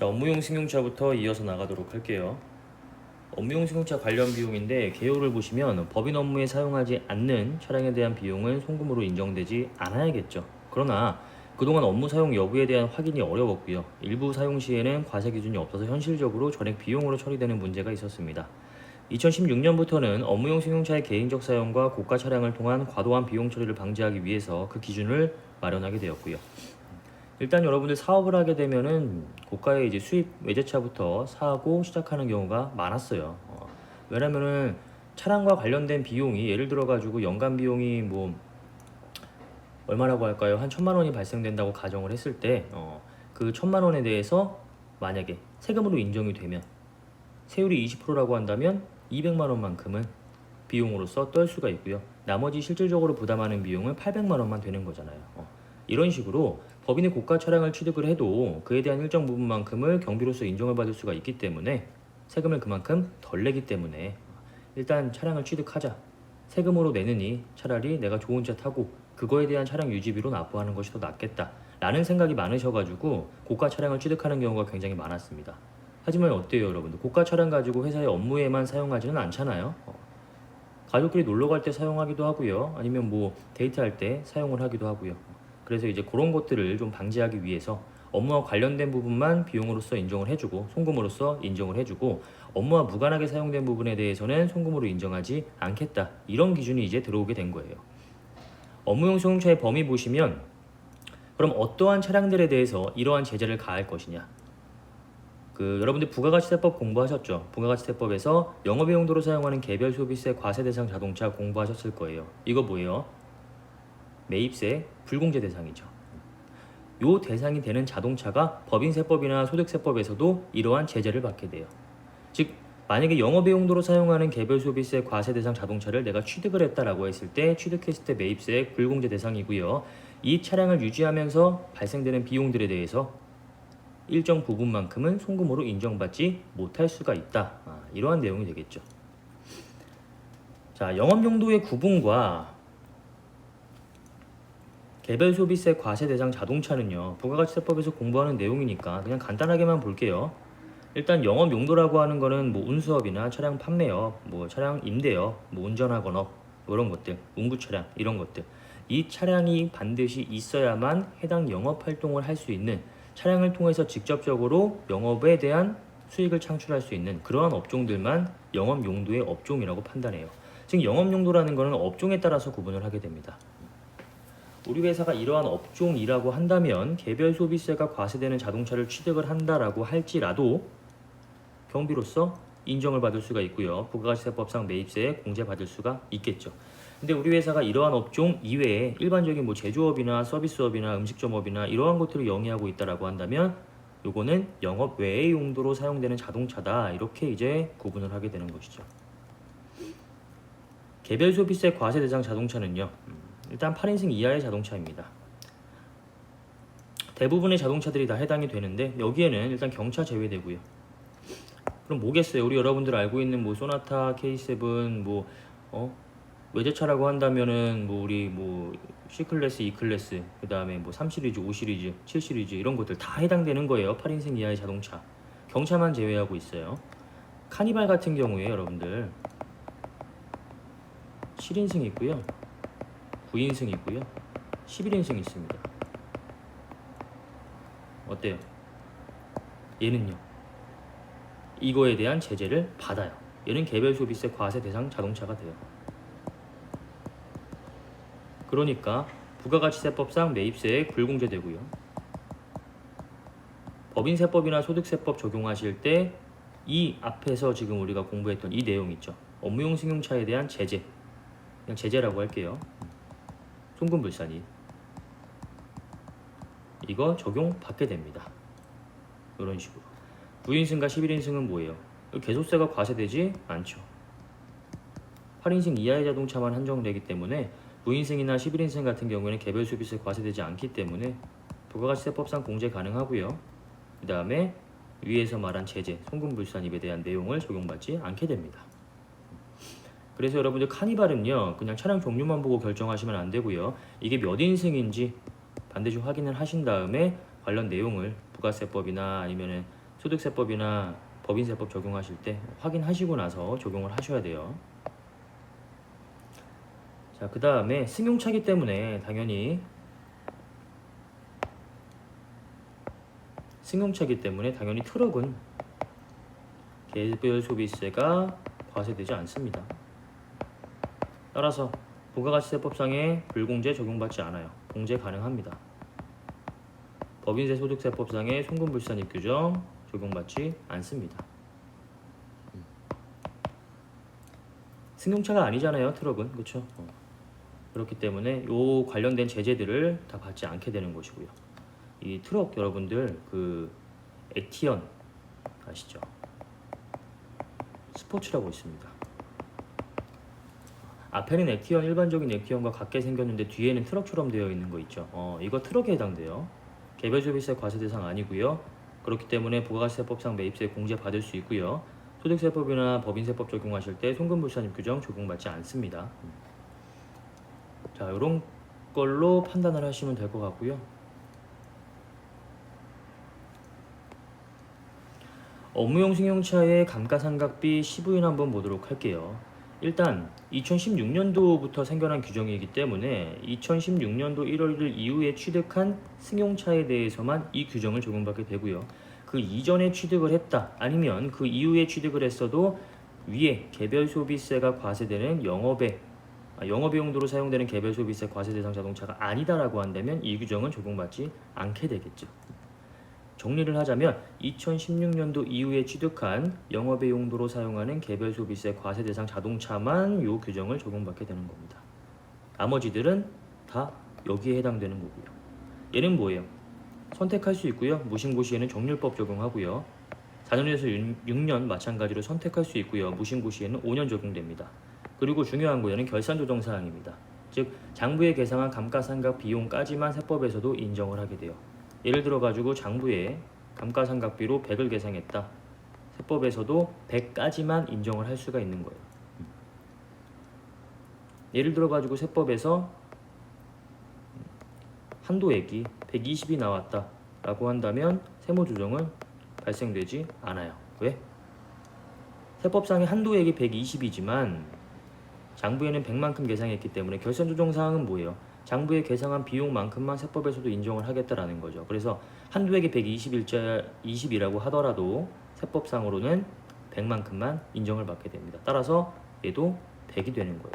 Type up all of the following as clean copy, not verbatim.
자, 업무용 승용차부터 이어서 나가도록 할게요. 업무용 승용차 관련 비용인데 개요를 보시면 법인 업무에 사용하지 않는 차량에 대한 비용은 송금으로 인정되지 않아야겠죠. 그러나 그동안 업무 사용 여부에 대한 확인이 어려웠고요. 일부 사용 시에는 과세 기준이 없어서 현실적으로 전액 비용으로 처리되는 문제가 있었습니다. 2016년부터는 업무용 승용차의 개인적 사용과 고가 차량을 통한 과도한 비용 처리를 방지하기 위해서 그 기준을 마련하게 되었고요. 일단 여러분들 사업을 하게 되면은 고가의 이제 수입 외제차부터 사고 시작하는 경우가 많았어요. 왜냐면은 차량과 관련된 비용이 예를 들어 가지고 연간 비용이 뭐 얼마라고 할까요? 한 1,000만 원이 발생된다고 가정을 했을 때 그 1,000만 원에 대해서 만약에 세금으로 인정이 되면 세율이 20%라고 한다면 200만 원만큼은 비용으로서 떨 수가 있고요. 나머지 실질적으로 부담하는 비용은 800만 원만 되는 거잖아요. 이런 식으로 법인이 고가 차량을 취득을 해도 그에 대한 일정 부분만큼을 경비로서 인정을 받을 수가 있기 때문에 세금을 그만큼 덜 내기 때문에 일단 차량을 취득하자. 세금으로 내느니 차라리 내가 좋은 차 타고 그거에 대한 차량 유지비로 납부하는 것이 더 낫겠다 라는 생각이 많으셔가지고 고가 차량을 취득하는 경우가 굉장히 많았습니다. 하지만 어때요 여러분들? 고가 차량 가지고 회사의 업무에만 사용하지는 않잖아요. 가족끼리 놀러 갈 때 사용하기도 하고요. 아니면 뭐 데이트할 때 사용을 하기도 하고요. 그래서 이제 그런 것들을 좀 방지하기 위해서 업무와 관련된 부분만 비용으로서 인정을 해주고 송금으로서 인정을 해주고 업무와 무관하게 사용된 부분에 대해서는 송금으로 인정하지 않겠다. 이런 기준이 이제 들어오게 된 거예요. 업무용 승용차의 범위 보시면 그럼 어떠한 차량들에 대해서 이러한 제재를 가할 것이냐. 여러분들 부가가치세법 공부하셨죠? 부가가치세법에서 영업의 용도로 사용하는 개별 소비세 과세 대상 자동차 공부하셨을 거예요. 이거 뭐예요? 매입세 불공제 대상이죠. 요 대상이 되는 자동차가 법인세법이나 소득세법에서도 이러한 제재를 받게 돼요. 즉 만약에 영업의 용도로 사용하는 개별 소비세 과세 대상 자동차를 내가 취득을 했다라고 했을 때 취득했을 때 매입세 불공제 대상이고요. 이 차량을 유지하면서 발생되는 비용들에 대해서 일정 부분만큼은 송금으로 인정받지 못할 수가 있다. 이러한 내용이 되겠죠. 자, 영업용도의 구분과 개별 소비세 과세 대상 자동차는요. 부가가치세법에서 공부하는 내용이니까 그냥 간단하게만 볼게요. 일단 영업용도라고 하는 거는 뭐 운수업이나 차량 판매업, 뭐 차량 임대업, 뭐 운전학원 업, 뭐 이런 것들, 운구 차량 이런 것들. 이 차량이 반드시 있어야만 해당 영업 활동을 할 수 있는 차량을 통해서 직접적으로 영업에 대한 수익을 창출할 수 있는 그러한 업종들만 영업용도의 업종이라고 판단해요. 즉 영업용도라는 것은 업종에 따라서 구분을 하게 됩니다. 우리 회사가 이러한 업종이라고 한다면 개별 소비세가 과세되는 자동차를 취득을 한다라고 할지라도 경비로서 인정을 받을 수가 있고요. 부가가치세법상 매입세에 공제받을 수가 있겠죠. 근데 우리 회사가 이러한 업종 이외에 일반적인 뭐 제조업이나 서비스업이나 음식점업이나 이러한 것들을 영위하고 있다라고 한다면 요거는 영업 외의 용도로 사용되는 자동차다. 이렇게 이제 구분을 하게 되는 것이죠. 개별 소비세 과세 대상 자동차는요. 일단 8인승 이하의 자동차입니다. 대부분의 자동차들이 다 해당이 되는데 여기에는 일단 경차 제외되고요. 그럼 뭐겠어요? 우리 여러분들 알고 있는 뭐 소나타, K7, 뭐 외제차라고 한다면은 뭐 우리 뭐 C클래스, E클래스, 그 다음에 뭐 3시리즈, 5시리즈, 7시리즈 이런 것들 다 해당되는 거예요. 8인승 이하의 자동차. 경차만 제외하고 있어요. 카니발 같은 경우에 여러분들 7인승 있고요. 9인승 있고요. 11인승 있습니다. 어때요? 얘는요. 이거에 대한 제재를 받아요. 얘는 개별 소비세 과세 대상 자동차가 돼요. 그러니까 부가가치세법상 매입세에 불공제되고요. 법인세법이나 소득세법 적용하실 때 이 앞에서 지금 우리가 공부했던 이 내용 있죠. 업무용 승용차에 대한 제재. 그냥 제재라고 할게요. 송금불산이 이거 적용받게 됩니다. 이런 식으로. 9인승과 11인승은 뭐예요? 개소세가 과세되지 않죠. 8인승 이하의 자동차만 한정되기 때문에 9인승이나 11인승 같은 경우에는 개별 소비세 과세되지 않기 때문에 부가가치세법상 공제 가능하고요. 그 다음에 위에서 말한 제재, 송금불산입에 대한 내용을 적용받지 않게 됩니다. 그래서 여러분들 카니발은요 그냥 차량 종류만 보고 결정하시면 안 되고요. 이게 몇 인승인지 반드시 확인을 하신 다음에 관련 내용을 부가세법이나 아니면은 소득세법이나 법인세법 적용하실 때 확인하시고 나서 적용을 하셔야 돼요. 자, 그 다음에 승용차기 때문에 당연히 트럭은 개별 소비세가 과세되지 않습니다. 따라서 부가가치세법상의 불공제 적용받지 않아요. 공제 가능합니다. 법인세 소득세법상의 송금불산입 규정 적용받지 않습니다. 승용차가 아니잖아요, 트럭은. 그렇죠? 그렇기 때문에 요 관련된 제재들을 다 받지 않게 되는 것이고요. 이 트럭 여러분들 그 액티언 아시죠? 스포츠라고 있습니다. 앞에는 액티언, 일반적인 액티언과 같게 생겼는데 뒤에는 트럭처럼 되어 있는 거 있죠. 이거 트럭에 해당돼요. 개별소비세 과세 대상 아니고요. 그렇기 때문에 부가가치세법상 매입세 공제 받을 수 있고요. 소득세법이나 법인세법 적용하실 때 송금불산입 규정 적용받지 않습니다. 자, 이런 걸로 판단을 하시면 될 것 같고요. 업무용 승용차의 감가상각비 시부인 한번 보도록 할게요. 일단 2016년도부터 생겨난 규정이기 때문에 2016년도 1월 1일 이후에 취득한 승용차에 대해서만 이 규정을 적용받게 되고요. 그 이전에 취득을 했다 아니면 그 이후에 취득을 했어도 위에 개별소비세가 과세되는 영업의 용도로 사용되는 개별소비세 과세 대상 자동차가 아니다라고 한다면 이 규정은 적용받지 않게 되겠죠. 정리를 하자면 2016년도 이후에 취득한 영업의 용도로 사용하는 개별소비세 과세 대상 자동차만 이 규정을 적용받게 되는 겁니다. 나머지들은 다 여기에 해당되는 거고요. 얘는 뭐예요? 선택할 수 있고요. 무신고 시에는 정률법 적용하고요. 4년에서 6년 마찬가지로 선택할 수 있고요. 무신고 시에는 5년 적용됩니다. 그리고 중요한 거는 결산 조정 사항입니다. 즉 장부에 계상한 감가상각 비용까지만 세법에서도 인정을 하게 돼요. 예를 들어 가지고 장부에 감가상각비로 100을 계상했다. 세법에서도 100까지만 인정을 할 수가 있는 거예요. 예를 들어 가지고 세법에서 한도액이 120이 나왔다 라고 한다면 세무조정은 발생되지 않아요. 왜? 세법상의 한도액이 120이지만 장부에는 100만큼 계상했기 때문에 결산조정사항은 뭐예요? 장부에 계상한 비용만큼만 세법에서도 인정을 하겠다라는 거죠. 그래서 한도액이 120이라고 하더라도 세법상으로는 100만큼만 인정을 받게 됩니다. 따라서 얘도 100이 되는 거예요.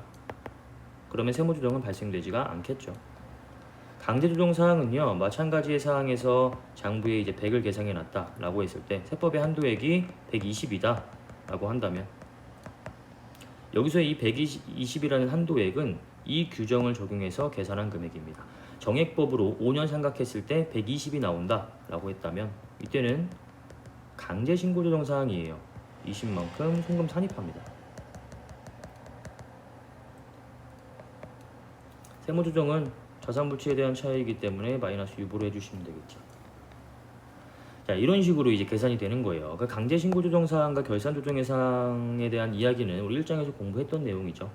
그러면 세무조정은 발생되지가 않겠죠. 강제조정 사항은요, 마찬가지의 사항에서 장부에 이제 100을 계상해 놨다라고 했을 때 세법의 한도액이 120이다 라고 한다면 여기서 이 120이라는 한도액은 이 규정을 적용해서 계산한 금액입니다. 정액법으로 5년 상각했을 때 120이 나온다 라고 했다면 이때는 강제신고조정 사항이에요. 20만큼 송금 산입합니다. 세무조정은 자산부채에 대한 차이이기 때문에 마이너스 유보로 해주시면 되겠죠. 자, 이런 식으로 이제 계산이 되는 거예요. 그 강제신고조정사항과 결산조정예상에 대한 이야기는 우리 1장에서 공부했던 내용이죠.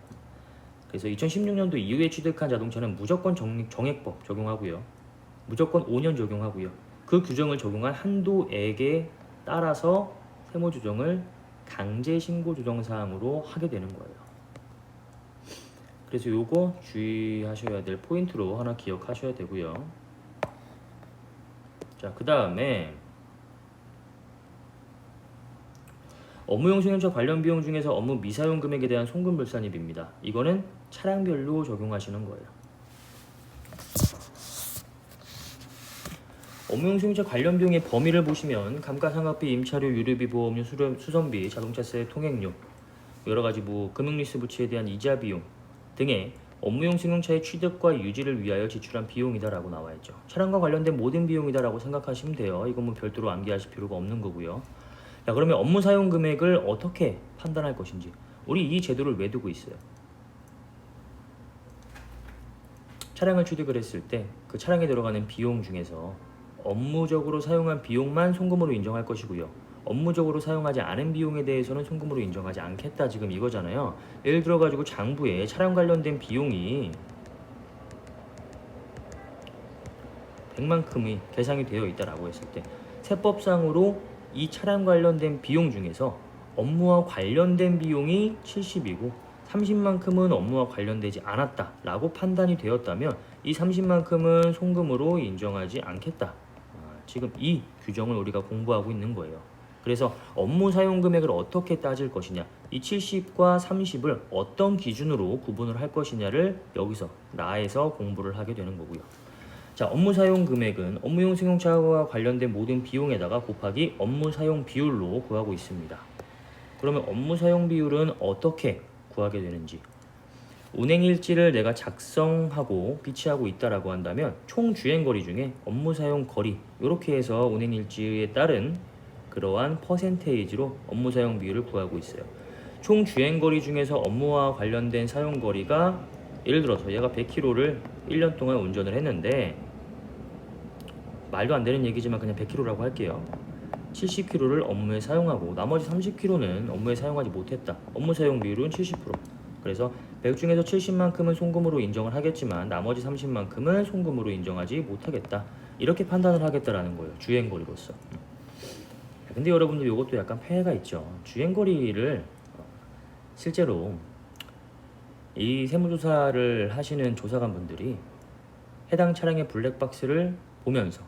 그래서 2016년도 이후에 취득한 자동차는 무조건 정액법 적용하고요. 무조건 5년 적용하고요. 그 규정을 적용한 한도액에 따라서 세무조정을 강제신고조정사항으로 하게 되는 거예요. 그래서 요거 주의하셔야 될 포인트로 하나 기억하셔야 되고요. 자, 그 다음에 업무용 승용차 관련 비용 중에서 업무 미사용 금액에 대한 송금불산입입니다. 이거는 차량별로 적용하시는 거예요. 업무용 승용차 관련 비용의 범위를 보시면 감가상각비, 임차료, 유류비, 보험료, 수선비, 자동차세, 통행료, 여러가지 금융리스 부채에 대한 이자 비용 등의 업무용 승용차의 취득과 유지를 위하여 지출한 비용이다라고 나와있죠. 차량과 관련된 모든 비용이다라고 생각하시면 돼요. 이건 별도로 암기하실 필요가 없는 거고요. 자, 그러면 업무 사용 금액을 어떻게 판단할 것인지 우리 이 제도를 왜 두고 있어요? 차량을 취득을 했을 때 그 차량에 들어가는 비용 중에서 업무적으로 사용한 비용만 송금으로 인정할 것이고요. 업무적으로 사용하지 않은 비용에 대해서는 송금으로 인정하지 않겠다 지금 이거잖아요. 예를 들어 가지고 장부에 차량 관련된 비용이 100만큼이 계상이 되어 있다라고 했을 때 세법상으로 이 차량 관련된 비용 중에서 업무와 관련된 비용이 70이고 30만큼은 업무와 관련되지 않았다 라고 판단이 되었다면 이 30만큼은 송금으로 인정하지 않겠다. 지금 이 규정을 우리가 공부하고 있는 거예요. 그래서 업무 사용 금액을 어떻게 따질 것이냐, 이 70과 30을 어떤 기준으로 구분을 할 것이냐를 여기서 나에서 공부를 하게 되는 거고요. 자, 업무 사용 금액은 업무용 승용차와 관련된 모든 비용에다가 곱하기 업무 사용 비율로 구하고 있습니다. 그러면 업무 사용 비율은 어떻게 구하게 되는지, 운행 일지를 내가 작성하고 비치하고 있다라고 한다면 총 주행 거리 중에 업무 사용 거리 이렇게 해서 운행 일지에 따른 그러한 퍼센테이지로 업무 사용 비율을 구하고 있어요. 총 주행 거리 중에서 업무와 관련된 사용 거리가 예를 들어서 얘가 100km를 1년 동안 운전을 했는데, 말도 안 되는 얘기지만 그냥 100km라고 할게요. 70km를 업무에 사용하고 나머지 30km는 업무에 사용하지 못했다. 업무 사용 비율은 70%. 그래서 100 중에서 70만큼은 송금으로 인정을 하겠지만 나머지 30만큼은 송금으로 인정하지 못하겠다. 이렇게 판단을 하겠다라는 거예요. 주행거리로서. 근데 여러분들 이것도 약간 폐해가 있죠. 주행거리를 실제로 이 세무조사를 하시는 조사관분들이 해당 차량의 블랙박스를 보면서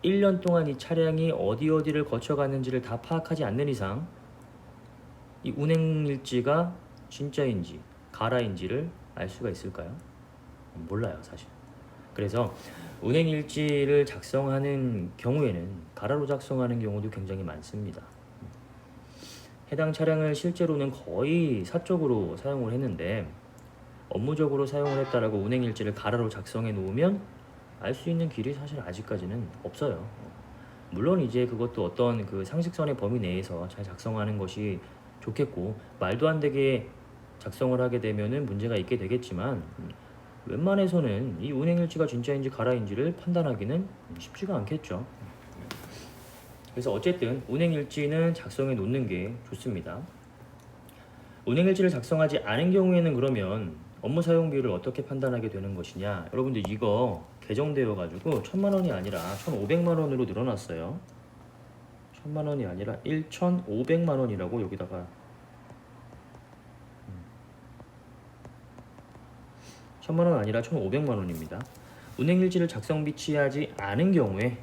1년 동안 이 차량이 어디를 거쳐갔는지를 다 파악하지 않는 이상 이 운행일지가 진짜인지 가라인지를 알 수가 있을까요? 몰라요, 사실. 그래서 운행일지를 작성하는 경우에는 가라로 작성하는 경우도 굉장히 많습니다. 해당 차량을 실제로는 거의 사적으로 사용을 했는데 업무적으로 사용을 했다라고 운행일지를 가라로 작성해 놓으면 알 수 있는 길이 사실 아직까지는 없어요. 물론 이제 그것도 어떤 그 상식선의 범위 내에서 잘 작성하는 것이 좋겠고, 말도 안 되게 작성을 하게 되면은 문제가 있게 되겠지만 웬만해서는 이 운행일지가 진짜인지 가라인지를 판단하기는 쉽지가 않겠죠. 그래서 어쨌든 운행일지는 작성해 놓는 게 좋습니다. 운행일지를 작성하지 않은 경우에는 그러면 업무 사용 비율을 어떻게 판단하게 되는 것이냐, 여러분들 이거 개정되어 가지고 1000만 원이 아니라 1500만 원으로 늘어났어요. 1000만 원이 아니라 1500만 원이라고 여기다가 1000만 원 아니라 1500만 원입니다. 운행일지를 작성 비치하지 않은 경우에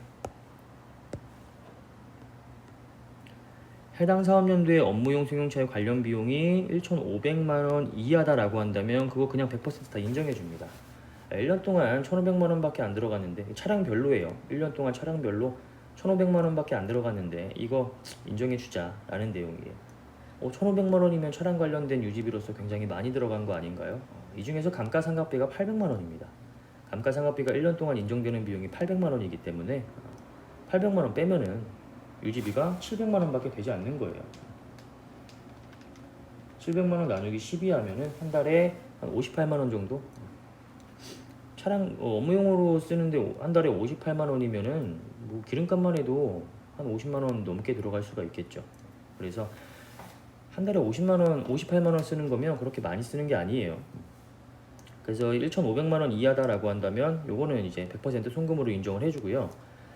해당 사업연도의 업무용 승용차의 관련 비용이 1,500만 원 이하다라고 한다면 그거 그냥 100%다 인정해 줍니다. 1년 동안 1,500만 원밖에 안 들어갔는데, 차량별로예요. 1년 동안 차량별로 1,500만 원밖에 안 들어갔는데 이거 인정해 주자라는 내용이에요. 1,500만 원이면 차량 관련된 유지비로서 굉장히 많이 들어간 거 아닌가요? 이 중에서 감가상각비가 800만 원입니다. 감가상각비가 1년 동안 인정되는 비용이 800만 원이기 때문에 800만 원 빼면은 유지비가 700만 원밖에 되지 않는 거예요. 700만 원 나누기 12 하면은 한 달에 한 58만 원 정도? 차량 업무용으로 쓰는데 한 달에 58만 원이면은 뭐 기름값만 해도 한 50만 원 넘게 들어갈 수가 있겠죠. 그래서 한 달에 50만 원, 58만 원 쓰는 거면 그렇게 많이 쓰는 게 아니에요. 그래서 1,500만 원 이하다라고 한다면 요거는 이제 100% 송금으로 인정을 해주고요.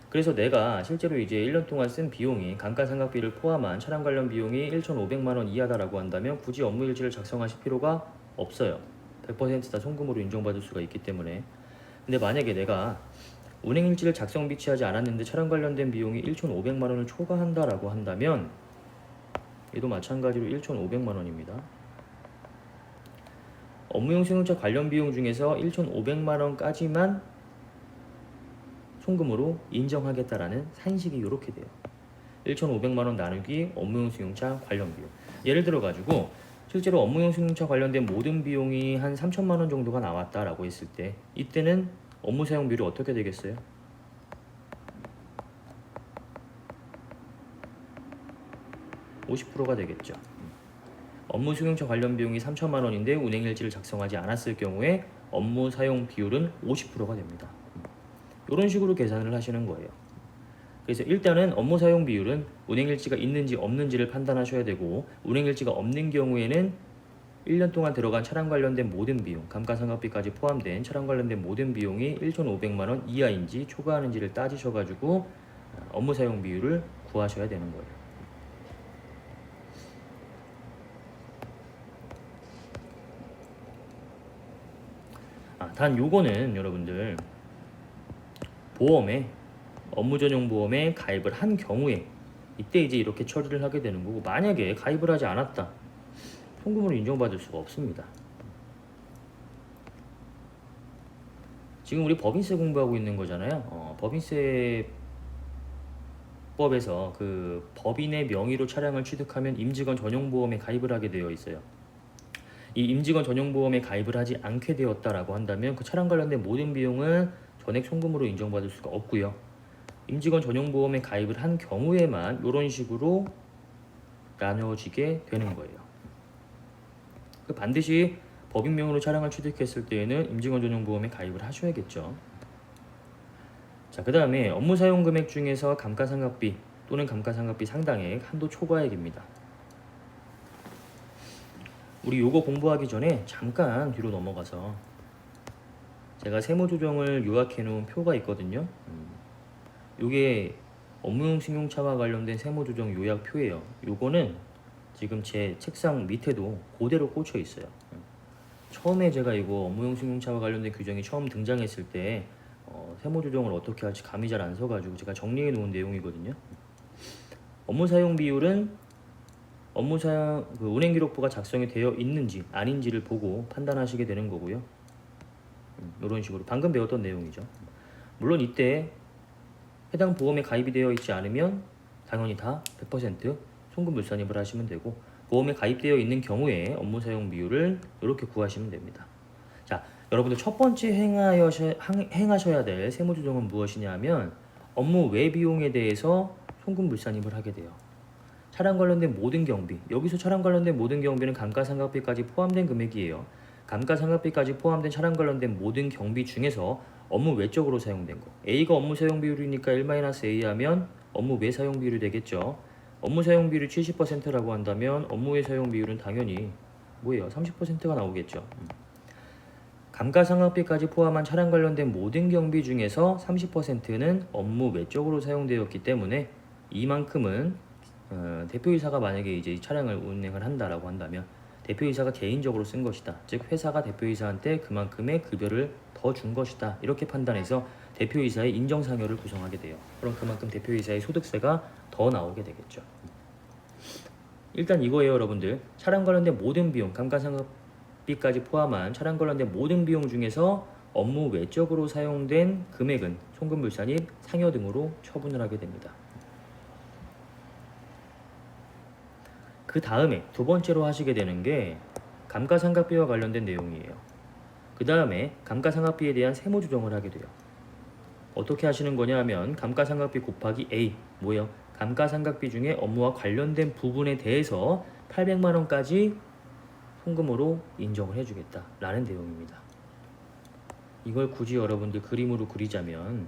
그래서 내가 실제로 이제 1년 동안 쓴 비용이 감가상각비를 포함한 차량 관련 비용이 1,500만 원 이하다라고 한다면 굳이 업무일지를 작성하실 필요가 없어요. 100%다 송금으로 인정받을 수가 있기 때문에. 근데 만약에 내가 운행일지를 작성 비치하지 않았는데 차량 관련된 비용이 1,500만 원을 초과한다라고 한다면 얘도 마찬가지로 1,500만 원입니다. 업무용 승용차 관련 비용 중에서 1,500만 원까지만 송금으로 인정하겠다라는 산식이 이렇게 돼요. 1,500만 원 나누기 업무용 승용차 관련 비용. 예를 들어 가지고 실제로 업무용 승용차 관련된 모든 비용이 한 3천만 원 정도가 나왔다라고 했을 때 이때는 업무 사용 비율이 어떻게 되겠어요? (50%가) 되겠죠. 업무 승용차 관련 비용이 3천만 원인데 운행일지를 작성하지 않았을 경우에 업무 사용 비율은 50%가 됩니다. 이런 식으로 계산을 하시는 거예요. 그래서 일단은 업무 사용 비율은 운행일지가 있는지 없는지를 판단하셔야 되고, 운행일지가 없는 경우에는 1년 동안 들어간 차량 관련된 모든 비용, 감가상각비까지 포함된 차량 관련된 모든 비용이 1,500만 원 이하인지 초과하는지를 따지셔가지고 업무 사용 비율을 구하셔야 되는 거예요. 단 요거는 여러분들 보험에 업무 전용 보험에 가입을 한 경우에 이때 이제 이렇게 처리를 하게 되는 거고, 만약에 가입을 하지 않았다, 송금으로 인정받을 수가 없습니다. 지금 우리 법인세 공부하고 있는 거잖아요. 법인세법에서 그 법인의 명의로 차량을 취득하면 임직원 전용보험에 가입을 하게 되어 있어요. 이 임직원 전용보험에 가입을 하지 않게 되었다라고 한다면 그 차량 관련된 모든 비용은 전액 송금으로 인정받을 수가 없고요. 임직원 전용보험에 가입을 한 경우에만 이런 식으로 나눠지게 되는 거예요. 반드시 법인명의로 차량을 취득했을 때에는 임직원 전용보험에 가입을 하셔야겠죠. 자, 그 다음에 업무 사용 금액 중에서 감가상각비 또는 감가상각비 상당액 한도 초과액입니다. 우리 요거 공부하기 전에 잠깐 뒤로 넘어가서 제가 세무조정을 요약해 놓은 표가 있거든요. 요게 업무용 승용차와 관련된 세무조정 요약표예요. 요거는 지금 제 책상 밑에도 그대로 꽂혀 있어요. 처음에 제가 이거 업무용 승용차와 관련된 규정이 처음 등장했을 때 세무조정을 어떻게 할지 감이 잘 안 서가지고 제가 정리해 놓은 내용이거든요. 업무 사용 비율은 운행기록부가 작성이 되어 있는지 아닌지를 보고 판단하시게 되는 거고요. 이런 식으로 방금 배웠던 내용이죠. 물론 이때 해당 보험에 가입이 되어 있지 않으면 당연히 다 100% 송금 물산입을 하시면 되고, 보험에 가입되어 있는 경우에 업무 사용 비율을 이렇게 구하시면 됩니다. 자, 여러분들 첫 번째 행하셔야 될 세무조정은 무엇이냐 하면 업무 외 비용에 대해서 송금 물산입을 하게 돼요. 차량 관련된 모든 경비, 여기서 차량 관련된 모든 경비는 감가상각비까지 포함된 금액이에요. 감가상각비까지 포함된 차량 관련된 모든 경비 중에서 업무 외적으로 사용된 거, A가 업무 사용 비율이니까 1-A 하면 업무 외 사용 비율이 되겠죠. 업무 사용 비율이 70%라고 한다면 업무 외 사용 비율은 당연히 뭐예요? 30%가 나오겠죠. 감가상각비까지 포함한 차량 관련된 모든 경비 중에서 30%는 업무 외적으로 사용되었기 때문에 이만큼은 대표이사가 만약에 이제 이 차량을 운행을 한다라고 한다면 대표이사가 개인적으로 쓴 것이다. 즉 회사가 대표이사한테 그만큼의 급여를 더 준 것이다. 이렇게 판단해서 대표이사의 인정상여를 구성하게 돼요. 그럼 그만큼 대표이사의 소득세가 더 나오게 되겠죠. 일단 이거예요, 여러분들. 차량 관련된 모든 비용, 감가상각비까지 포함한 차량 관련된 모든 비용 중에서 업무 외적으로 사용된 금액은 송금물산입, 상여 등으로 처분을 하게 됩니다. 그 다음에 두 번째로 하시게 되는 게 감가상각비와 관련된 내용이에요. 그 다음에 감가상각비에 대한 세무조정을 하게 돼요. 어떻게 하시는 거냐 하면 감가상각비 곱하기 A, 뭐예요? 감가상각비 중에 업무와 관련된 부분에 대해서 800만 원까지 송금으로 인정을 해주겠다 라는 내용입니다. 이걸 굳이 여러분들 그림으로 그리자면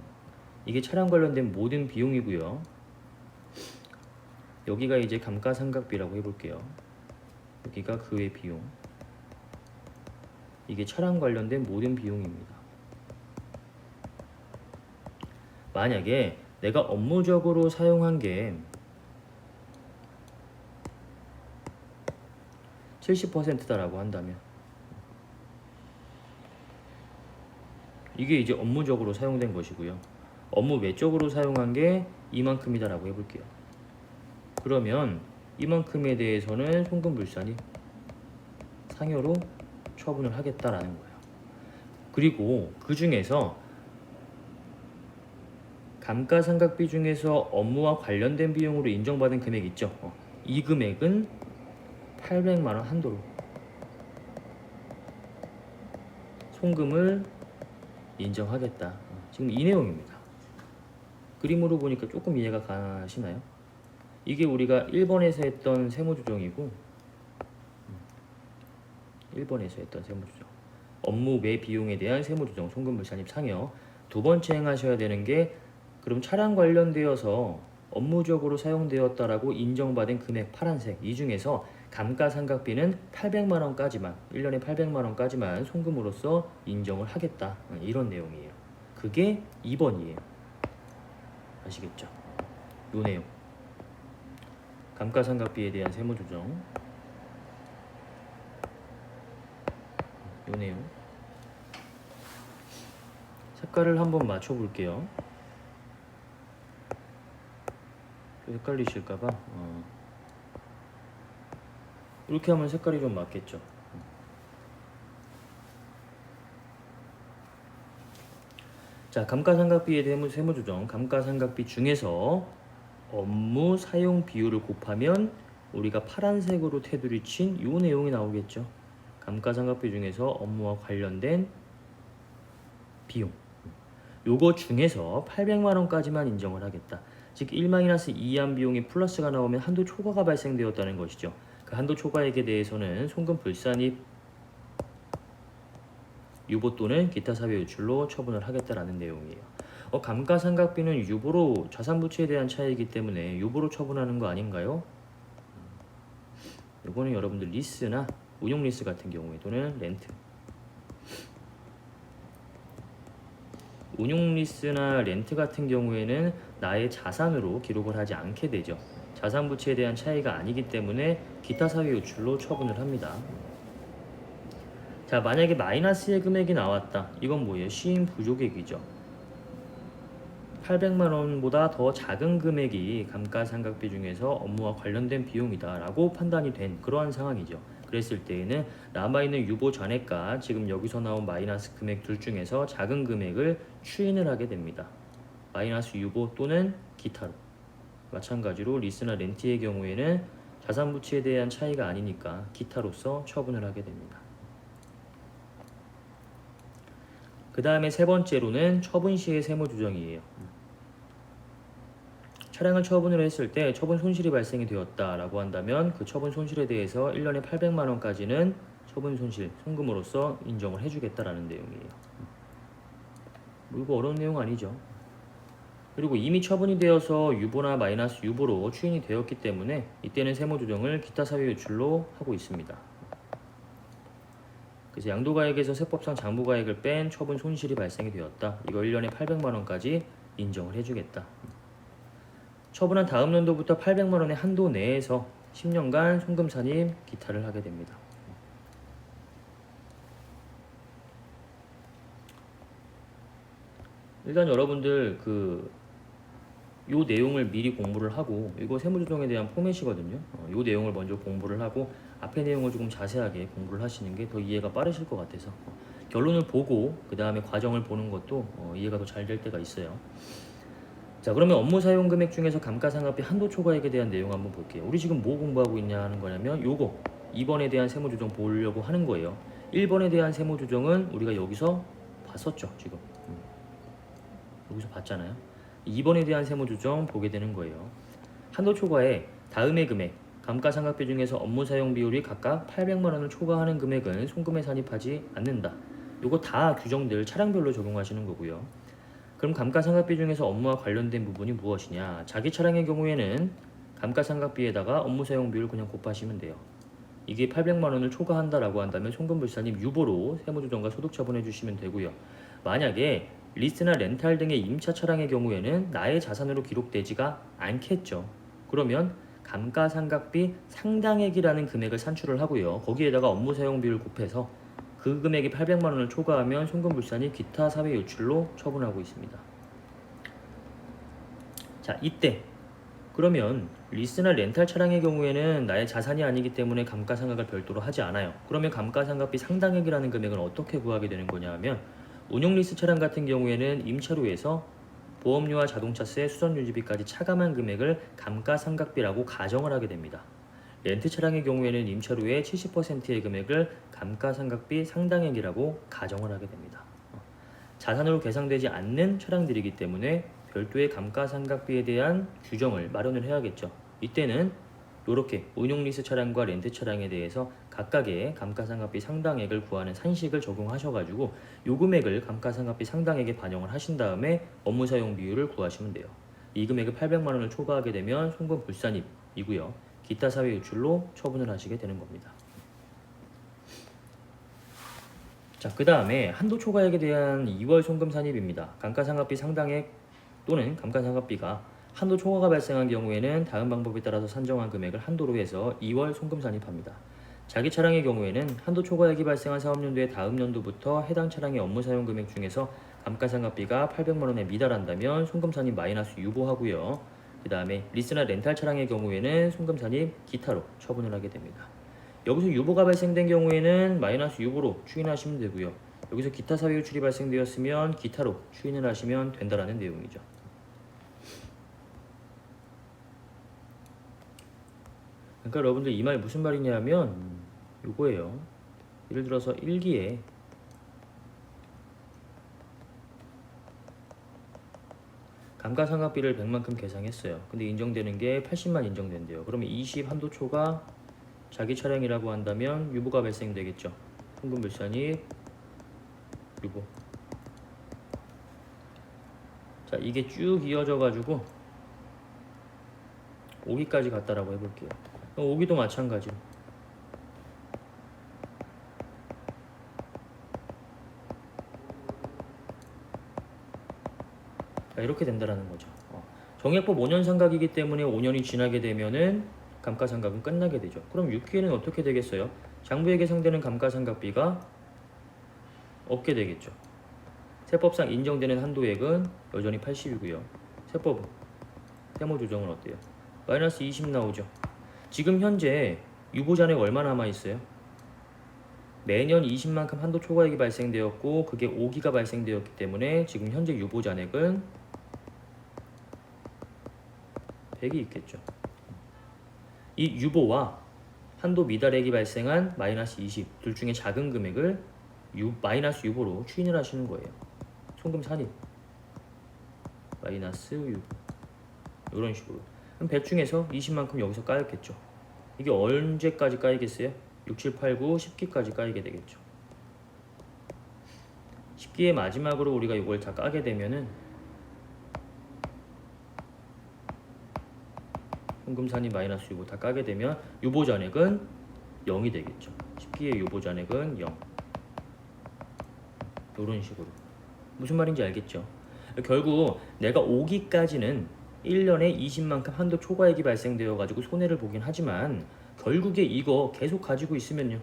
이게 차량 관련된 모든 비용이고요. 여기가 이제 감가상각비라고 해볼게요. 여기가 그 외 비용. 이게 차량 관련된 모든 비용입니다. 만약에 내가 업무적으로 사용한 게 70%다라고 한다면 이게 이제 업무적으로 사용된 것이고요. 업무 외적으로 사용한 게 이만큼이다라고 해볼게요. 그러면 이만큼에 대해서는 송금물산이 상여로 처분을 하겠다라는 거예요. 그리고 그 중에서 감가상각비 중에서 업무와 관련된 비용으로 인정받은 금액 있죠. 이 금액은 800만 원 한도로 송금을 인정하겠다. 지금 이 내용입니다. 그림으로 보니까 조금 이해가 가시나요? 이게 우리가 1번에서 했던 세무조정이고 1번에서 했던 세무조정, 업무 외 비용에 대한 세무조정, 송금물산입 상여. 두 번째 행하셔야 되는 게 그럼 차량 관련되어서 업무적으로 사용되었다라고 인정받은 금액 파란색, 이 중에서 감가상각비는 800만 원까지만, 1년에 800만 원까지만 송금으로써 인정을 하겠다, 이런 내용이에요. 그게 2번이에요. 아시겠죠? 요 내용. 감가상각비에 대한 세무조정 요 내용 색깔을 한번 맞춰 볼게요. 헷갈리실까봐 이렇게 하면 색깔이 좀 맞겠죠. 자, 감가상각비에 대한 세무조정, 감가상각비 중에서 업무 사용 비율을 곱하면 우리가 파란색으로 테두리 친 이 내용이 나오겠죠. 감가상각비 중에서 업무와 관련된 비용, 요거 중에서 800만 원까지만 인정을 하겠다. 즉 1-2한 비용이 플러스가 나오면 한도 초과가 발생되었다는 것이죠. 그 한도 초과액에 대해서는 송금 불산입 유보 또는 기타 사비 유출로 처분을 하겠다라는 내용이에요. 감가상각비는 유보로 자산부채에 대한 차이이기 때문에 유보로 처분하는 거 아닌가요? 이거는 여러분들 리스나 운용 리스 같은 경우에 또는 렌트, 운용 리스나 렌트 같은 경우에는 나의 자산으로 기록을 하지 않게 되죠. 자산부채에 대한 차이가 아니기 때문에 기타 사비 유출로 처분을 합니다. 자, 만약에 마이너스의 금액이 나왔다. 이건 뭐예요? 시임 부족액이죠. 800만 원보다 더 작은 금액이 감가상각비 중에서 업무와 관련된 비용이다 라고 판단이 된 그러한 상황이죠. 그랬을 때에는 남아있는 유보 잔액과 지금 여기서 나온 마이너스 금액 둘 중에서 작은 금액을 추인을 하게 됩니다. 마이너스 유보 또는 기타로. 마찬가지로 리스나 렌트의 경우에는 자산부채에 대한 차이가 아니니까 기타로서 처분을 하게 됩니다. 그 다음에 세 번째로는 처분 시의 세무조정이에요. 차량을 처분을 했을 때 처분 손실이 발생이 되었다라고 한다면 그 처분 손실에 대해서 1년에 800만 원까지는 처분 손실 송금으로서 인정을 해주겠다라는 내용이에요. 이거 어려운 내용 아니죠. 그리고 이미 처분이 되어서 유보나 마이너스 유보로 추인이 되었기 때문에 이때는 세무조정을 기타 사비 유출로 하고 있습니다. 그래서 양도가액에서 세법상 장부가액을 뺀 처분 손실이 발생이 되었다. 이거 1년에 800만 원까지 인정을 해주겠다. 처분한 다음 연도부터 800만 원의 한도 내에서 10년간 송금 산입 기타를 하게 됩니다. 일단 여러분들 요 내용을 미리 공부를 하고, 이거 세무조정에 대한 포맷이거든요. 요 내용을 먼저 공부를 하고 앞에 내용을 조금 자세하게 공부를 하시는 게 더 이해가 빠르실 것 같아서 결론을 보고 그 다음에 과정을 보는 것도 이해가 더 잘 될 때가 있어요. 자, 그러면 업무 사용 금액 중에서 감가상각비 한도 초과액에 대한 내용 한번 볼게요. 우리 지금 뭐 공부하고 있냐 하는 거냐면 요거 2번에 대한 세무조정 보려고 하는 거예요. 1번에 대한 세무조정은 우리가 여기서 봤었죠. 지금 여기서 봤잖아요. 2번에 대한 세무조정 보게 되는 거예요. 한도 초과에 다음의 금액, 감가상각비 중에서 업무 사용 비율이 각각 800만 원을 초과하는 금액은 송금에 산입하지 않는다. 요거 다 규정들 차량별로 적용하시는 거고요. 그럼 감가상각비 중에서 업무와 관련된 부분이 무엇이냐? 자기 차량의 경우에는 감가상각비에다가 업무 사용 비율 그냥 곱하시면 돼요. 이게 800만 원을 초과한다라고 한다면 송금불산입 유보로 세무조정과 소득처분해 주시면 되고요. 만약에 리스나 렌탈 등의 임차 차량의 경우에는 나의 자산으로 기록되지가 않겠죠. 그러면 감가상각비 상당액이라는 금액을 산출을 하고요. 거기에다가 업무 사용 비율 곱해서 그 금액이 800만 원을 초과하면 송금불산입 기타 사회 유출로 처분하고 있습니다. 자, 이때 그러면 리스나 렌탈 차량의 경우에는 나의 자산이 아니기 때문에 감가상각을 별도로 하지 않아요. 그러면 감가상각비 상당액이라는 금액은 어떻게 구하게 되는 거냐 하면 운용 리스 차량 같은 경우에는 임차료에서 보험료와 자동차세, 수선유지비까지 차감한 금액을 감가상각비라고 가정을 하게 됩니다. 렌트 차량의 경우에는 임차료의 70%의 금액을 감가상각비 상당액이라고 가정을 하게 됩니다. 자산으로 계상되지 않는 차량들이기 때문에 별도의 감가상각비에 대한 규정을 마련을 해야겠죠. 이때는 이렇게 운용리스 차량과 렌트 차량에 대해서 각각의 감가상각비 상당액을 구하는 산식을 적용하셔가지고 요 금액을 감가상각비 상당액에 반영을 하신 다음에 업무 사용 비율을 구하시면 돼요. 이 금액을 800만 원을 초과하게 되면 송금 불산입이고요. 기타 사회 유출로 처분을 하시게 되는 겁니다. 자, 그 다음에 한도 초과액에 대한 2월 송금 산입입니다. 감가상각비 상당액 또는 감가상각비가 한도 초과가 발생한 경우에는 다음 방법에 따라서 산정한 금액을 한도로 해서 2월 송금 산입합니다. 자기 차량의 경우에는 한도 초과액이 발생한 사업연도의 다음 연도부터 해당 차량의 업무 사용 금액 중에서 감가상각비가 800만 원에 미달한다면 송금 산입 마이너스 유보하고요. 그 다음에 리스나 렌탈 차량의 경우에는 송금 산입 기타로 처분을 하게 됩니다. 여기서 유보가 발생된 경우에는 마이너스 유보로 추인하시면 되고요. 여기서 기타 사유 유출이 발생되었으면 기타로 추인을 하시면 된다라는 내용이죠. 그러니까 여러분들 이 말 무슨 말이냐면 요거예요. 예를 들어서 1기에 감가상각비를 100만큼 계상했어요. 근데 인정되는 게 80만 인정된대요. 그러면 20 한도초가 자기 차량이라고 한다면 유보가 발생되겠죠. 송금불산입 유보. 자, 이게 쭉 이어져 가지고 5기까지 갔다라고 해볼게요. 5기도 마찬가지로 이렇게 된다라는 거죠. 정액법 5년 상각이기 때문에 5년이 지나게 되면은 감가상각은 끝나게 되죠. 그럼 6기에는 어떻게 되겠어요? 장부에 계상되는 감가상각비가 없게 되겠죠. 세법상 인정되는 한도액은 여전히 80이고요. 세법은 세무 조정은 어때요? 마이너스 20 나오죠. 지금 현재 유보잔액 얼마 남아 있어요? 매년 20만큼 한도 초과액이 발생되었고 그게 5기가 발생되었기 때문에 지금 현재 유보잔액은 100이 있겠죠. 이 유보와 한도 미달액이 발생한 마이너스 20 둘 중에 작은 금액을 마이너스 유보로 추인을 하시는 거예요. 송금 산입 마이너스 유보 이런 식으로. 그럼 100 중에서 20만큼 여기서 까였겠죠. 이게 언제까지 까이겠어요? 6, 7, 8, 9, 10기까지 까이게 되겠죠. 10기의 마지막으로 우리가 이걸 다 까게 되면은 송금산입 마이너스 유보 다 까게 되면 유보잔액은 0이 되겠죠. 10기의 유보잔액은 0. 이런 식으로. 무슨 말인지 알겠죠? 결국 내가 5기까지는 1년에 20만큼 한도 초과액이 발생되어 가지고 손해를 보긴 하지만 결국에 이거 계속 가지고 있으면요.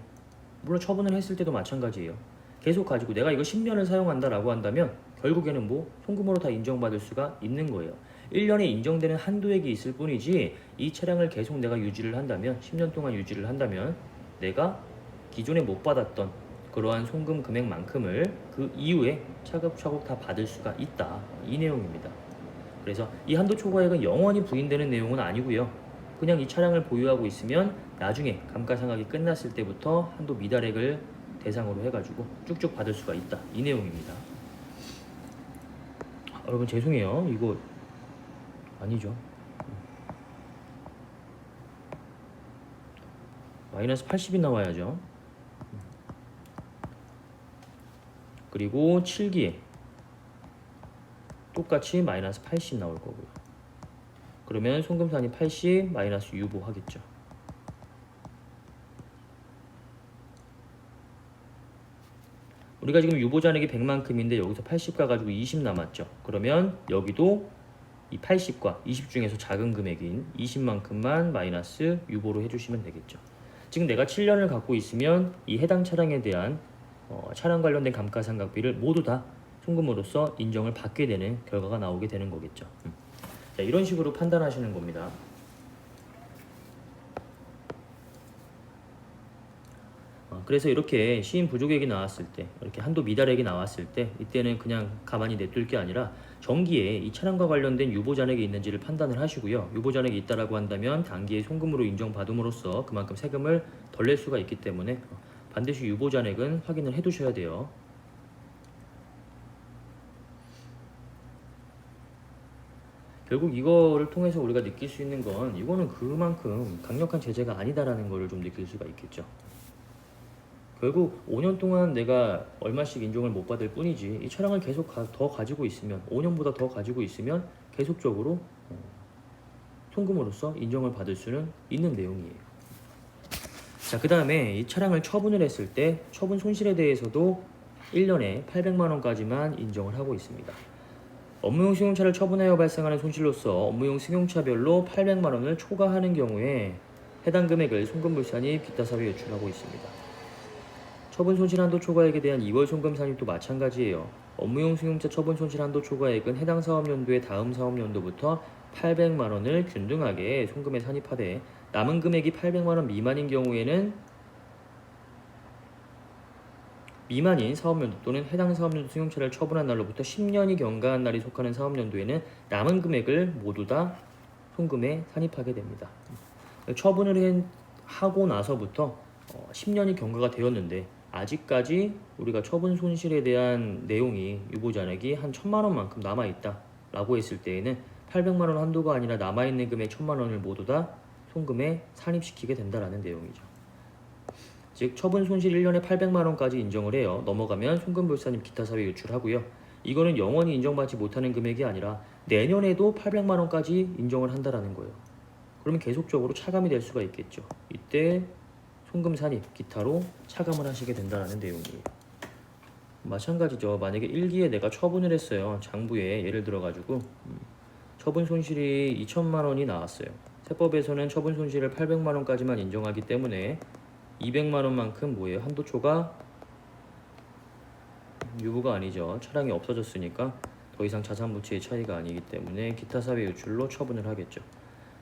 물론 처분을 했을 때도 마찬가지예요. 계속 가지고 내가 이거 10년을 사용한다라고 한다면 결국에는 뭐 송금으로 다 인정받을 수가 있는 거예요. 1년에 인정되는 한도액이 있을 뿐이지 이 차량을 계속 내가 유지를 한다면 10년 동안 유지를 한다면 내가 기존에 못 받았던 그러한 송금 금액만큼을 그 이후에 차곡차곡 다 받을 수가 있다. 이 내용입니다. 그래서 이 한도 초과액은 영원히 부인되는 내용은 아니고요. 그냥 이 차량을 보유하고 있으면 나중에 감가상각이 끝났을 때부터 한도 미달액을 대상으로 해가지고 쭉쭉 받을 수가 있다. 이 내용입니다. 여러분 죄송해요. 이거 아니죠. 마이너스 80이 나와야죠. 그리고 7기에 똑같이 마이너스 80 나올 거고요. 그러면 송금산이 80 마이너스 유보 하겠죠. 우리가 지금 유보잔액이 100만큼인데 여기서 80 가가지고 20 남았죠. 그러면 여기도 이 80과 20 중에서 작은 금액인 20만큼만 마이너스 유보로 해주시면 되겠죠. 지금 내가 7년을 갖고 있으면 이 해당 차량에 대한 차량 관련된 감가상각비를 모두 다 송금으로써 인정을 받게 되는 결과가 나오게 되는 거겠죠. 자, 이런 식으로 판단하시는 겁니다. 그래서 이렇게 시인 부족액이 나왔을 때, 이렇게 한도 미달액이 나왔을 때, 이때는 그냥 가만히 냅둘 게 아니라 정기에 이 차량과 관련된 유보잔액이 있는지를 판단을 하시고요. 유보잔액이 있다라고 한다면 단기에 송금으로 인정받음으로써 그만큼 세금을 덜 낼 수가 있기 때문에 반드시 유보잔액은 확인을 해두셔야 돼요. 결국 이거를 통해서 우리가 느낄 수 있는 건 이거는 그만큼 강력한 제재가 아니다라는 거를 좀 느낄 수가 있겠죠. 결국 5년 동안 내가 얼마씩 인정을 못 받을 뿐이지 이 차량을 계속 더 가지고 있으면 5년보다 더 가지고 있으면 계속적으로 송금으로써 인정을 받을 수는 있는 내용이에요. 자, 그 다음에 이 차량을 처분을 했을 때 처분 손실에 대해서도 1년에 800만 원까지만 인정을 하고 있습니다. 업무용 승용차를 처분하여 발생하는 손실로서 업무용 승용차별로 800만 원을 초과하는 경우에 해당 금액을 송금물산이 기타 사업에 유출하고 있습니다. 처분 손실 한도 초과액에 대한 2월 송금 산입도 마찬가지예요. 업무용 승용차 처분 손실 한도 초과액은 해당 사업연도의 다음 사업연도부터 800만 원을 균등하게 송금에 산입하되 남은 금액이 800만 원 미만인 경우에는 미만인 사업연도 또는 해당 사업연도 승용차를 처분한 날로부터 10년이 경과한 날이 속하는 사업연도에는 남은 금액을 모두 다 송금에 산입하게 됩니다. 처분을 하고 나서부터 10년이 경과가 되었는데 아직까지 우리가 처분 손실에 대한 내용이 유보잔액이 한 1000만 원만큼 남아있다 라고 했을 때에는 800만 원 한도가 아니라 남아있는 금액 1000만 원을 모두 다 송금에 산입시키게 된다라는 내용이죠. 즉 처분 손실 1년에 800만 원까지 인정을 해요. 넘어가면 송금불산입 기타 사회 유출하고요. 이거는 영원히 인정받지 못하는 금액이 아니라 내년에도 800만 원까지 인정을 한다라는 거예요. 그러면 계속적으로 차감이 될 수가 있겠죠. 이때 송금 산입 기타로 차감을 하시게 된다는 내용이에요. 마찬가지죠. 만약에 1기에 내가 처분을 했어요. 장부에 예를 들어 가지고 처분 손실이 2천만 원이 나왔어요. 세법에서는 처분 손실을 800만 원까지만 인정하기 때문에 200만 원만큼 뭐예요? 한도 초과 유보가 아니죠. 차량이 없어졌으니까 더 이상 자산 부채의 차이가 아니기 때문에 기타 사회 유출로 처분을 하겠죠.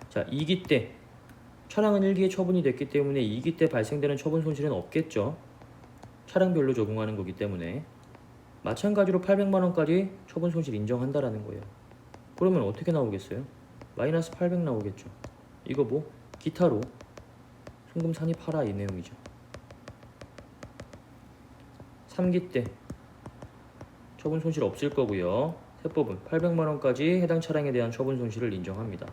자, 2기 때 차량은 1기에 처분이 됐기 때문에 2기 때 발생되는 처분 손실은 없겠죠. 차량별로 적용하는 거기 때문에 마찬가지로 800만 원까지 처분 손실 인정한다라는 거예요. 그러면 어떻게 나오겠어요? 마이너스 800 나오겠죠. 이거 뭐 기타로 송금 산입하라 이 내용이죠. 3기 때 처분 손실 없을 거고요. 세법은 800만 원까지 해당 차량에 대한 처분 손실을 인정합니다.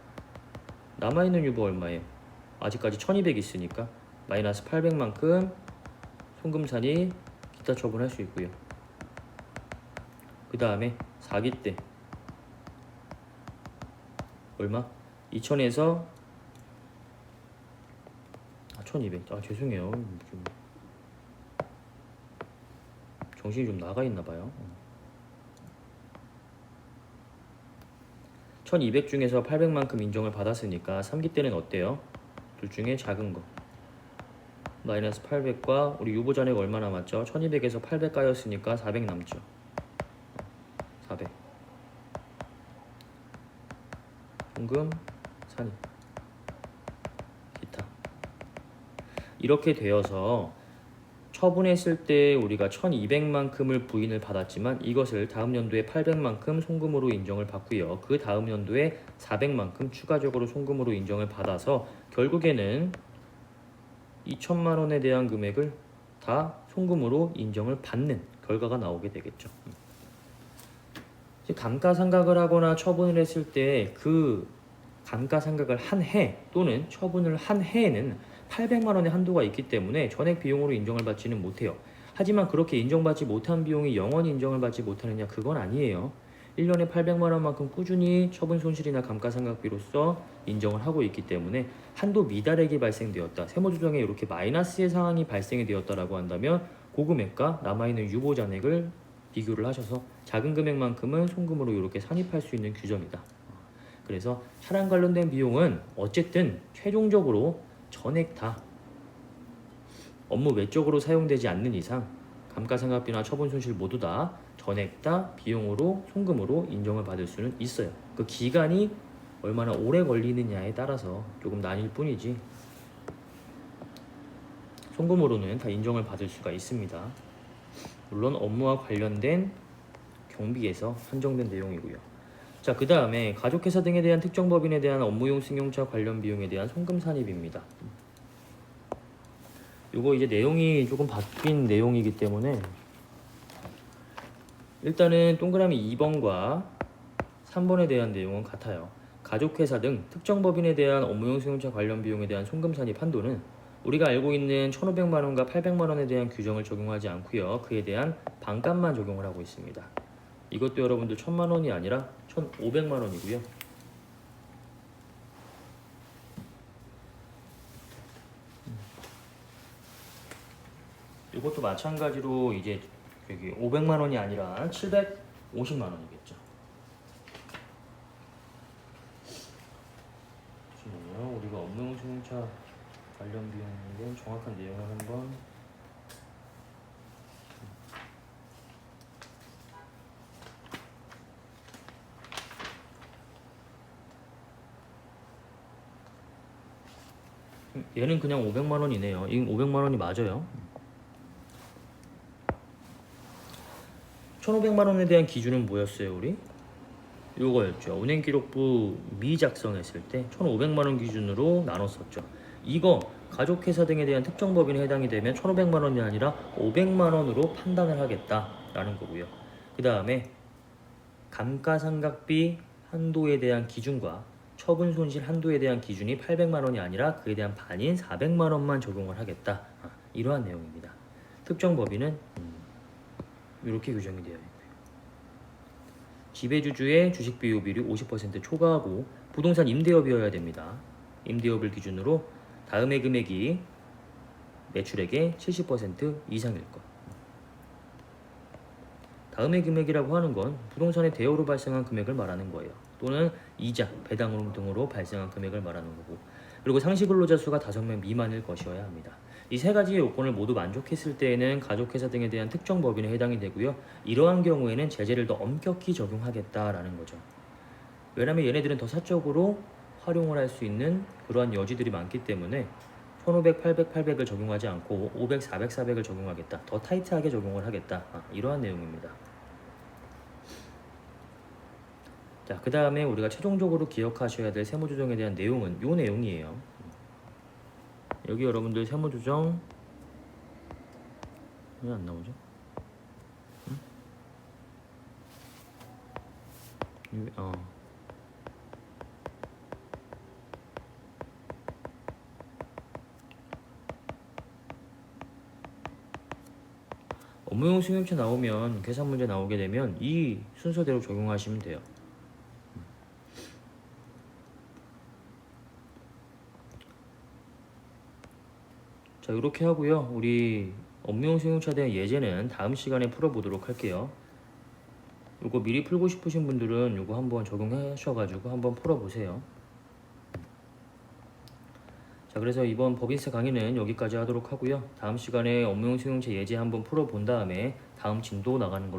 남아있는 유보 얼마예요? 아직까지 1200 있으니까 마이너스 800만큼 송금 산입 기타 처분할 수 있고요. 그 다음에 4기 때 얼마? 2000에서 1200. 죄송해요. 좀 정신이 좀 나가 있나 봐요. 1200 중에서 800만큼 인정을 받았으니까 3기 때는 어때요? 둘 중에 작은 거. 마이너스 800과 우리 유보 잔액 얼마 남았죠? 1200에서 800 까였으니까 400 남죠. 400. 송금, 산입, 기타. 이렇게 되어서 처분했을 때 우리가 1200만큼을 부인을 받았지만 이것을 다음 연도에 800만큼 송금으로 인정을 받고요. 그 다음 연도에 400만큼 추가적으로 송금으로 인정을 받아서 결국에는 2천만 원에 대한 금액을 다 송금으로 인정을 받는 결과가 나오게 되겠죠. 감가상각을 하거나 처분을 했을 때 그 감가상각을 한 해 또는 처분을 한 해에는 800만 원의 한도가 있기 때문에 전액 비용으로 인정을 받지는 못해요. 하지만 그렇게 인정받지 못한 비용이 영원히 인정을 받지 못하느냐, 그건 아니에요. 1년에 800만 원만큼 꾸준히 처분 손실이나 감가상각비로서 인정을 하고 있기 때문에 한도 미달액이 발생되었다, 세무조정에 이렇게 마이너스의 상황이 발생이 되었다라고 한다면 그 금액과 남아있는 유보 잔액을 비교를 하셔서 작은 금액만큼은 송금으로 이렇게 산입할 수 있는 규정이다. 그래서 차량 관련된 비용은 어쨌든 최종적으로 전액 다 업무 외적으로 사용되지 않는 이상 감가상각비나 처분 손실 모두 다 전액 다 비용으로 송금으로 인정을 받을 수는 있어요. 그 기간이 얼마나 오래 걸리느냐에 따라서 조금 나뉠 뿐이지 송금으로는 다 인정을 받을 수가 있습니다. 물론 업무와 관련된 경비에서 한정된 내용이고요. 자, 그 다음에 가족회사 등에 대한 특정 법인에 대한 업무용 승용차 관련 비용에 대한 송금 산입입니다. 이거 이제 내용이 조금 바뀐 내용이기 때문에 일단은 동그라미 2번과 3번에 대한 내용은 같아요. 가족회사 등 특정 법인에 대한 업무용 승용차 관련 비용에 대한 송금 산입 한도는 우리가 알고 있는 1,500만 원과 800만 원에 대한 규정을 적용하지 않고요. 그에 대한 반값만 적용을 하고 있습니다. 이것도 여러분들 1,000만 원이 아니라 1,500만 원이고요. 이것도 마찬가지로 이제 여기 500만 원이 아니라 750만 원이겠죠. 수용차 관련 비용에 정확한 내용을 한번 얘는 그냥 500만 원이네요. 이 500만 원이 맞아요. 1,500만 원에 대한 기준은 뭐였어요, 우리? 요거였죠. 운행기록부 미작성했을 때 1,500만 원 기준으로 나눴었죠. 이거 가족회사 등에 대한 특정 법인에 해당이 되면 1,500만 원이 아니라 500만 원으로 판단을 하겠다라는 거고요. 그 다음에 감가상각비 한도에 대한 기준과 처분 손실 한도에 대한 기준이 800만 원이 아니라 그에 대한 반인 400만 원만 적용을 하겠다. 이러한 내용입니다. 특정 법인은 이렇게 규정이 되어 있고요. 지배주주의 주식 비율 50% 초과하고 부동산 임대업이어야 됩니다. 임대업을 기준으로 다음의 금액이 매출액의 70% 이상일 것. 다음의 금액이라고 하는 건 부동산의 대여로 발생한 금액을 말하는 거예요. 또는 이자, 배당 등으로 발생한 금액을 말하는 거고, 그리고 상시 근로자 수가 5명 미만일 것이어야 합니다. 이 세 가지의 요건을 모두 만족했을 때에는 가족회사 등에 대한 특정 법인에 해당이 되고요. 이러한 경우에는 제재를 더 엄격히 적용하겠다라는 거죠. 왜냐하면 얘네들은 더 사적으로 활용을 할 수 있는 그러한 여지들이 많기 때문에 1500, 800, 800을 적용하지 않고 500, 400, 400을 적용하겠다. 더 타이트하게 적용을 하겠다. 이러한 내용입니다. 자, 그 다음에 우리가 최종적으로 기억하셔야 될 세무조정에 대한 내용은 이 내용이에요. 여기 여러분들 세무조정 왜 안 나오죠? 업무용 승용차 나오면 계산 문제 나오게 되면 이 순서대로 적용하시면 돼요. 자, 이렇게 하고요. 우리 업무용 승용차에 대한 예제는 다음 시간에 풀어보도록 할게요. 이거 미리 풀고 싶으신 분들은 이거 한번 적용하셔가지고 한번 풀어보세요. 자, 그래서 이번 법인세 강의는 여기까지 하도록 하고요. 다음 시간에 업무용 승용차 예제 한번 풀어본 다음에 다음 진도 나가는 걸로